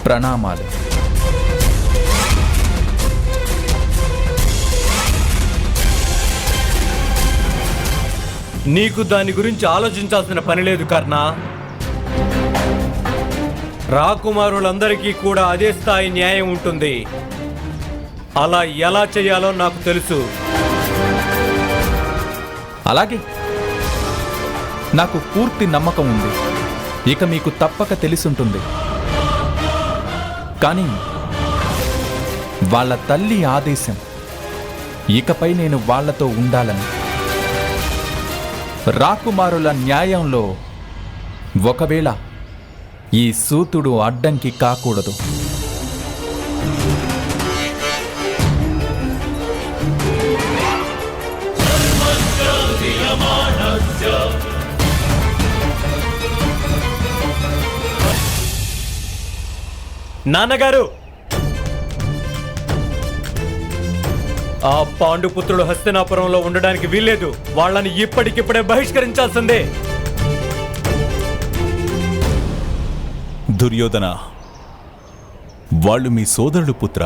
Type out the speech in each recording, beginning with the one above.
ప్రణామాలు. నీకు దాని గురించి ఆలోచించాల్సిన పని లేదు కర్ణ. రాకుమారులందరికీ కూడా అదే స్థాయి న్యాయం ఉంటుంది. అలా ఎలా చేయాలో నాకు తెలుసు. అలాగే, నాకు పూర్తి నమ్మకం ఉంది. ఇక మీకు తప్పక తెలిసుంటుంది. కానీ వాళ్ళ తల్లి ఆదేశం, ఇకపై నేను వాళ్లతో ఉండాలని. రాకుమారుల న్యాయంలో ఒకవేళ ఈ సూతుడు అడ్డంకి కాకూడదు. నాన్నగారు, ఆ పాండుపుత్రుడు హస్తినాపురంలో ఉండడానికి వీల్లేదు. వాళ్ళని ఇప్పటికిప్పుడే బహిష్కరించాల్సిందే. దుర్యోధన, వాళ్ళు మీ సోదరుడు పుత్ర.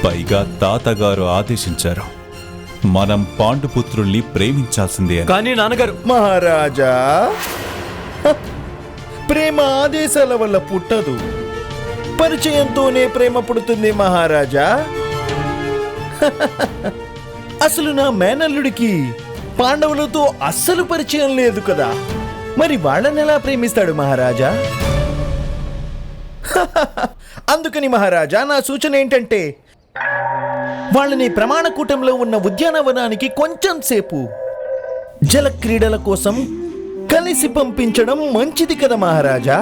పైగా తాతగారు ఆదేశించారు, మనం పాండుపుత్రుల్ని ప్రేమించాల్సిందే అని. కానీ నాన్నగారు. మహారాజా, ప్రేమ ఆదేశాల వల్ల పుట్టదు, పరిచయంతోనే ప్రేమ పుడుతుంది మహారాజా. అసలు నా మేనల్లుడికి పాండవులతో అస్సలు పరిచయం లేదు కదా, మరి వాళ్ళని ఎలా ప్రేమిస్తాడు మహారాజా? అందుకని మహారాజా, నా సూచన ఏంటంటే వాళ్ళని ప్రమాణకూటంలో ఉన్న ఉద్యానవనానికి కొంచెం సేపు జల క్రీడల కోసం కలిసి పంపించడం మంచిది కదా మహారాజా.